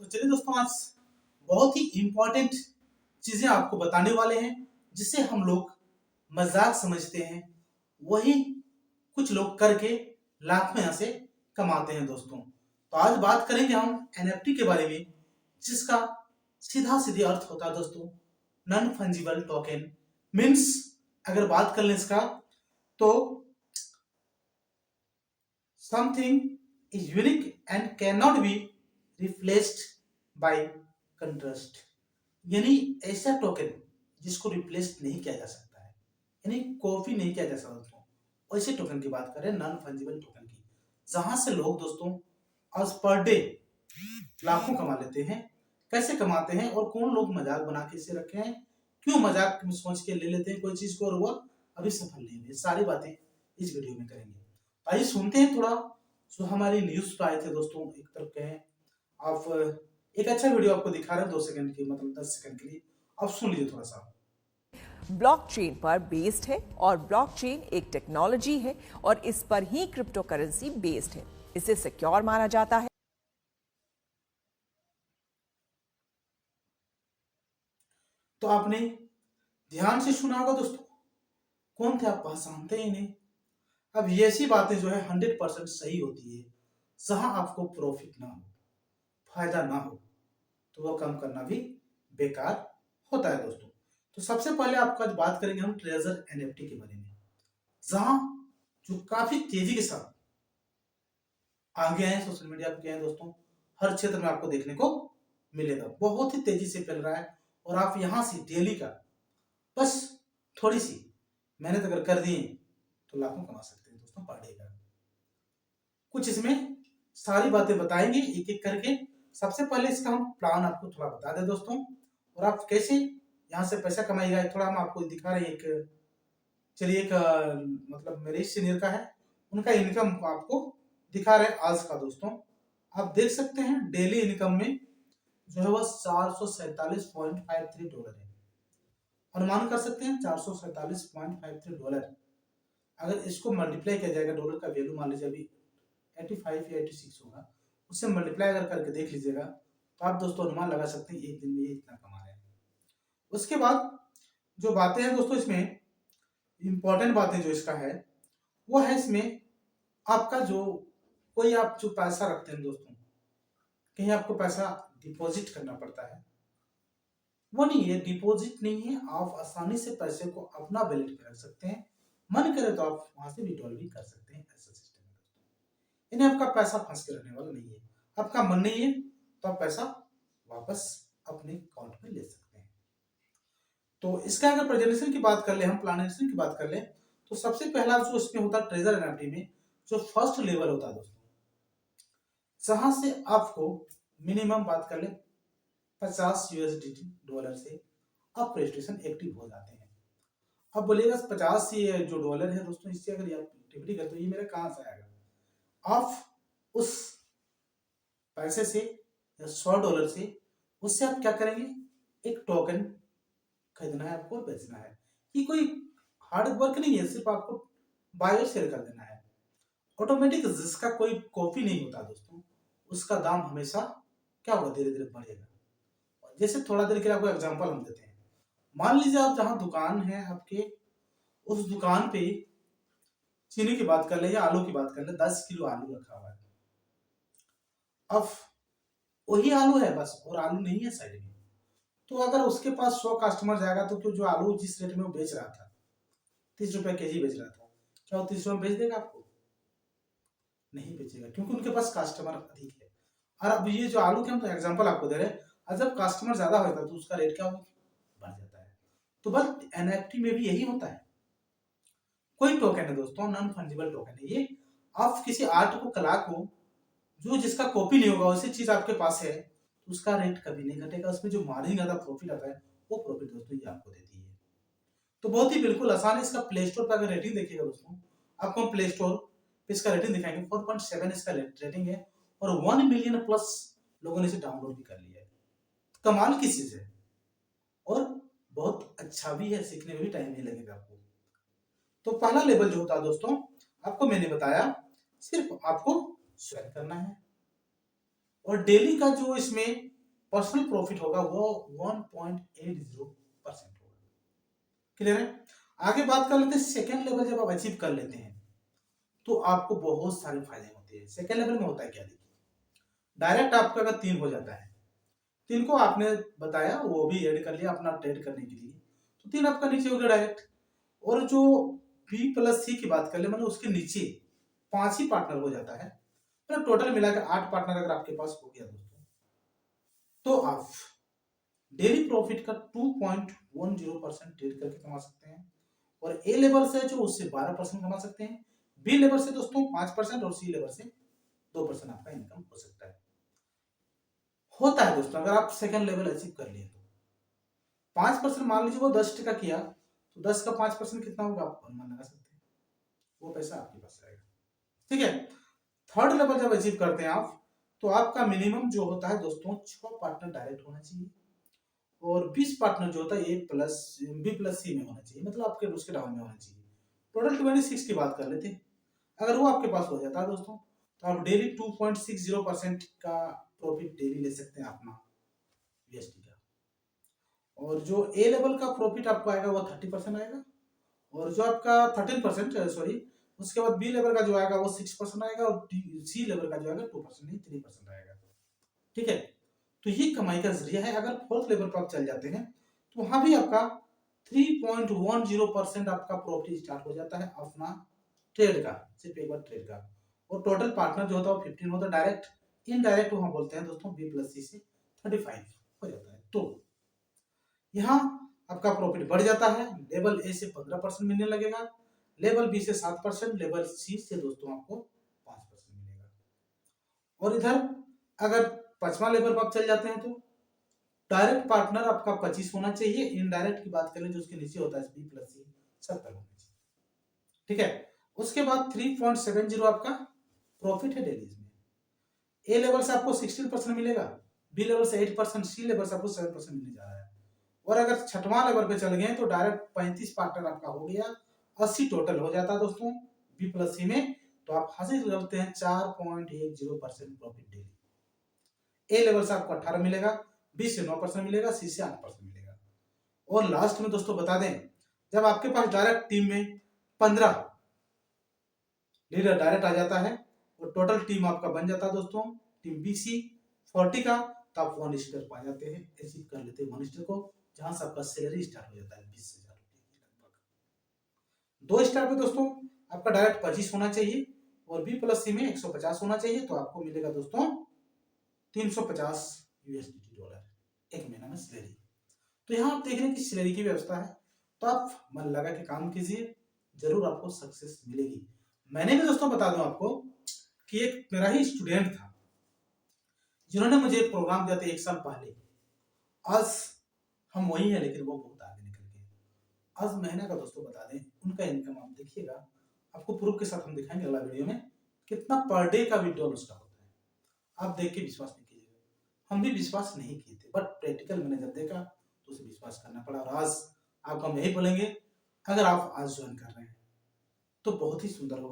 तो चलिए दोस्तों, आज बहुत ही इम्पोर्टेंट चीजें आपको बताने वाले हैं जिसे हम लोग मजाक समझते हैं, वही कुछ लोग करके लाखों यहाँ से कमाते हैं दोस्तों। तो आज बात करेंगे हम एनएफटी के बारे में, जिसका सीधा सीधी अर्थ होता है दोस्तों नॉन फंजिबल टोकन। मीन्स अगर बात कर लें इसका, तो something is unique and can not be replaced by contrast. यानी ऐसा टोकन जिसको रिप्लेस नहीं किया जा सकता है, यानी कॉपी नहीं किया जा सकता दोस्तों। ऐसे टोकन की बात करें, नॉन फंजिबल टोकन की, जहां से लोग दोस्तों आज पर डे लाखों कमा लेते हैं। कैसे कमाते हैं और कौन लोग मजाक बना के इसे रखे हैं, क्यों मजाक में सोच के ले लेते हैं कोई चीज को और वह अभी सफल नहीं हुई, सारी बातें इस वीडियो में करेंगे। आइए सुनते हैं थोड़ा जो हमारी न्यूज पे आए थे दोस्तों। एक तरफ कहें आप, एक अच्छा वीडियो आपको दिखा रहे हैं 2 सेकंड की, मतलब 10 सेकंड के लिए, आप सुन लीजिए थोड़ा सा। ब्लॉकचेन पर बेस्ड है और ब्लॉकचेन एक टेक्नोलॉजी है और इस पर ही क्रिप्टो करेंसी बेस्ड है। इसे सिक्योर माना जाता है। तो आपने ध्यान से सुना होगा दोस्तों, कौन थे आप पहचानते ही नहीं। अब ये ऐसी बातें जो है 100% सही होती है, जहां आपको प्रॉफिट ना हो, फायदा ना हो, तो वो काम करना भी बेकार होता है दोस्तों। तो सबसे पहले आपको आज बात करेंगे हम ट्रेजर एनएफटी के बारे में, जहां जो काफी तेजी के साथ आगे हैं, सोशल मीडिया पे गए हैं दोस्तों, हर क्षेत्र में आपको देखने को मिलेगा, बहुत ही तेजी से फैल रहा है। और आप यहां से डेली का बस थोड़ी सी मेहनत अगर कर दिए तो लाखों कमा सकते हैं दोस्तों पर डे का। कुछ इसमें सारी बातें बताएंगे एक एक करके। सबसे पहले इसका हम प्लान आपको थोड़ा बता दें दोस्तों, और आप कैसे यहाँ से पैसा कमाएगा थोड़ा हम आपको दिखा रहे हैं। एक चलिए एक मतलब मेरे सीनियर का है, उनका इनकम आपको दिखा रहे हैं आज का दोस्तों। आप देख सकते हैं डेली इनकम में जो है वह $447.53 है। अनुमान कर सकते हैं $447.53। अगर इसको मल्टीप्लाई किया जाएगा, डॉलर का वैल्यू मान लीजिए अभी 85 या 86 होगा, उससे मल्टीप्लाई अगर करके देख लीजिएगा तो आप दोस्तों अनुमान लगा सकते हैं एक दिन में ये इतना कमा रहे हैं। उसके बाद जो बातें हैं दोस्तों, इसमें इंपॉर्टेंट बातें जो इसका है वो है, इसमें आपका जो कोई आप जो पैसा रखते हैं दोस्तों, कहीं आपको पैसा डिपॉजिट करना पड़ता है, वो नहीं है, डिपॉजिट नहीं है। आप आसानी से पैसे को अपना वैलेट में रख सकते हैं, मन करे तो आप वहां से विड्रॉल भी कर सकते हैं। ऐसा सिस्टम है दोस्तों, इन्हें आपका पैसा फंस के रहने वाला नहीं है। आपका मन नहीं है तो आप पैसा वापस अपने अकाउंट में ले सकते हैं। तो इसका अगर प्रेजेंटेशन की बात कर ले, हम प्लानेशन की बात कर ले, तो सबसे पहला जो इसमें होता है ट्रेजर एनएफटी में, जो फर्स्ट लेवल होता है दोस्तों, जहां से आपको मिनिमम बात कर ले $50 से आप रजिस्ट्रेशन एक्टिव हो जाते हैं। अब बोलिएगा 50 ये जो डॉलर है दोस्तों, इससे अगर आप एक्टिविटी करते हो ये मेरा कहां से आएगा। आप उस पैसे से या $100 से, उससे आप क्या करेंगे, एक टोकन खरीदना है, आपको बेचना है। ये कोई हार्ड वर्क नहीं है, सिर्फ आपको बाय और सेल कर देना है ऑटोमेटिक। जिसका कोई कॉपी नहीं होता दोस्तों, उसका दाम हमेशा क्या होगा, धीरे धीरे बढ़ेगा। जैसे थोड़ा देर के लिए आपको एग्जांपल हम देते हैं। मान लीजिए आप जहां दुकान है आपके, उस दुकान पे चीनी की बात कर ले या आलू की बात कर ले, 10 किलो आलू रखा हुआ है। अब वही आलू है बस, और आलू नहीं है साइड में। तो अगर उसके पास 100 कस्टमर जाएगा तो क्यों जो आलू जिस रेट में वो बेच रहा था, 30 रुपए केजी बेच रहा था, क्या वो 30 रुपए बेच देगा आपको? नहीं बेचेगा, क्योंकि उनके पास कस्टमर अधिक है। और अब ये जो आलू के हम तो एग्जाम्पल आपको दे रहे हैं, और जब कस्टमर ज्यादा होता है तो उसका रेट क्या होगा, बढ़ जाता है। तो बस एनएफटी में भी यही होता है। कोई टोकन है दोस्तों, नॉन फंजिबल टोकन है ये। आप किसी आर्ट को, कला को, जो जिसका कॉपी नहीं होगा वैसी चीज आपके पास है, तो उसका रेट कभी नहीं घटेगा। उसमें जो मार्जिन आता है, प्रॉफिट आता है, वो प्रॉफिट दोस्तों ये आपको देती है। तो बहुत ही बिल्कुल आसान है। इसका प्ले स्टोर पर अगर रेटिंग देखिएगा दोस्तों, आपको हम प्ले स्टोर पे इसका रेटिंग दिखाएंगे, 4.7 इसका रेटिंग है, और 1 मिलियन प्लस लोगों ने इसे डाउनलोड भी कर लिया है। कमाल की चीज है और बहुत अच्छा भी है, सीखने में भी टाइम नहीं लगेगा आपको। तो पहला लेवल जो होता है दोस्तों, आपको मैंने बताया, सिर्फ आपको स्वैग करना है, और डेली का जो इसमें पर्सनल प्रॉफिट होगा वो 1.80% होगा। क्लियर है? आगे बात कर लेते हैं सेकेंड लेवल जब आप अचीव कर लेते हैं तो आपको बहुत सारे फायदे होते हैं। सेकेंड लेवल में होता है क्या, देखिए डायरेक्ट आपका अगर 3 हो जाता है, 3 को आपने बताया वो भी ऐड कर लिया अपना ट्रेड करने के लिए, तो 3 आपका नीचे हो गया डायरेक्ट। और जो बी प्लस सी की बात कर ले मतलब उसके नीचे 5 ही पार्टनर हो जाता है, तो टोटल मिलाकर 8 पार्टनर अगर आपके पास हो गया दोस्तों, तो आप डेली प्रॉफिट का 2.10% ट्रेड करके कमा सकते हैं। और ए लेवल से जो उससे 12% कमा सकते हैं, बी लेवल से दोस्तों 5% और सी लेवल से 2% आपका इनकम हो सकता है। होता है दोस्तों, अगर आप सेकंड लेवल अचीव कर लिए तो 5% मान लीजिए वो 10% किया तो 10 का 5% कितना होगा आप अनुमान लगा सकते हैं, वो पैसा आपके पास आएगा। ठीक है, थर्ड लेवल जब अचीव करते हैं आप तो आपका मिनिमम जो होता है दोस्तों 6 पार्टनर डायरेक्ट होना चाहिए और 20 पार्टनर जो होता है बी प्लस सी में होना चाहिए, मतलब आपके उसके डाउन में होना चाहिए। टोटल 26 की बात कर लेते हैं, अगर वो आपके पास हो जाता है दोस्तों तो आप डेली 2.60% का प्रॉफिट डेली ले सकते हैं अपना यूएसडी का। और जो ए लेवल का प्रॉफिट आपको आएगा वो 30% आएगा और जो आपका 13% सॉरी, उसके बाद बी लेवल का जो आएगा वो 6% आएगा और सी लेवल का जो आएगा 2% नहीं 3% आएगा। ठीक है, तो ये कमाई का जरिया है। अगर फोर्थ लेवल पर आप चल जाते हैं तो वहां भी आपका 3.10% आपका प्रॉफिट स्टार्ट हो जाता है अपना ट्रेड का, सिर्फ एक बार ट्रेड का। और टोटल पार्टनर जो होता है वो 15 होता है, डायरेक्ट इनडायरेक्ट वहां बोलते हैं दोस्तों बी प्लस सी से 35 हो जाता है। तो यहाँ आपका प्रॉफिट बढ़ जाता है, लेवल ए से 15% मिलने लगेगा, लेवल बी से 7%, लेवल सी से दोस्तों आपको 5% मिलेगा। और इधर अगर 5वां लेवल पर आप चल जाते हैं तो डायरेक्ट पार्टनर आपका 25 होना चाहिए, इनडायरेक्ट की बात करें जो उसके नीचे होता है बी प्लस सी 70 होना चाहिए। ठीक है, उसके बाद 3.70 आपका प्रॉफिट है डेली में। ए लेवल से आपको 16% मिलेगा, बी लेवल से 8%, सी लेवल से आपको 7% मिलने जा रहा है। और अगर छठवां लेवल पे चल गए तो डायरेक्ट 35 पार्टनर आपका हो गया, 80 टोटल हो जाता है दोस्तों बी प्लस सी में, तो आप हासिल करते हैं 4.10% प्रॉफिट डेली। ए लेवल से आपको 18 मिलेगा, बी से 9% मिलेगा, सी से 8% मिलेगा। और लास्ट में दोस्तों बता दें, जब आपके पास डायरेक्ट टीम में 15 लीडर डायरेक्ट आ जाता है और टोटल टीम आपका बन जाता है दोस्तों टीम बीसी 40 का, तो आप 1 स्टार पा जाते हैं, अचीव कर लेते हैं 1 स्टार को, जहां से आपका सैलरी स्टार्ट हो जाता है 20,000 रुपए लगभग। 2 स्टार पे दोस्तों आपका डायरेक्ट 25 होना चाहिए और बी प्लस सी में 150 होना चाहिए, तो आपको मिलेगा दोस्तों 350 यूएसडी डॉलर एक महीना में सैलरी। तो यहाँ आप देख रहे हैं कि सैलरी की व्यवस्था है, तो आप मन लगा के काम कीजिए, जरूर आपको सक्सेस मिलेगी। मैंने भी दोस्तों बता दूं आपको कि एक मेरा ही स्टूडेंट था जिन्होंने मुझे प्रोग्राम दिया था 1 साल पहले, आज हम वही है लेकिन वो बहुत आगे निकल गए। आज महीना का दोस्तों बता दें उनका इनकम आप देखिएगा, आपको प्रूफ के साथ हम दिखाएंगे अगला वीडियो में कितना पर डे का विड्रॉल उसका होता है। आप देख के विश्वास नहीं कीजिएगा, हम भी विश्वास नहीं किए थे, बट प्रैक्टिकल मैंने जब देखा तो उसे विश्वास करना पड़ा। और आज आपको हम यही बोलेंगे, अगर आप आज ज्वाइन कर रहे हैं तो बहुत ही सुंदर होगा।